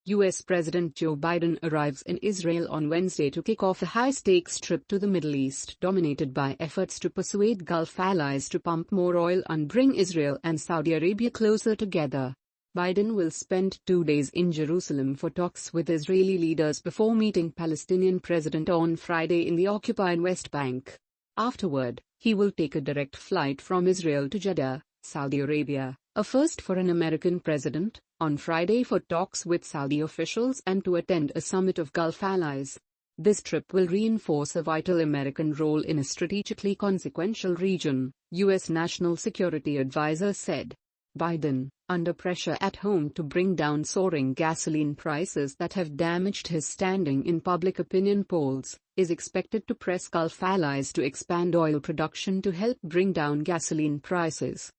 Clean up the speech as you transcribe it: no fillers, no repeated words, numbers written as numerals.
U.S. President Joe Biden arrives in Israel on Wednesday to kick off a high-stakes trip to the Middle East dominated by efforts to persuade Gulf allies to pump more oil and bring Israel and Saudi Arabia closer together. Biden will spend 2 days in Jerusalem for talks with Israeli leaders before meeting Palestinian President on Friday in the occupied West Bank. Afterward, he will take a direct flight from Israel to Jeddah, Saudi Arabia, a first for an American president, on Friday for talks with Saudi officials and to attend a summit of Gulf allies. This trip will reinforce a vital American role in a strategically consequential region, U.S. National Security Advisor said. Biden, under pressure at home to bring down soaring gasoline prices that have damaged his standing in public opinion polls, is expected to press Gulf allies to expand oil production to help bring down gasoline prices.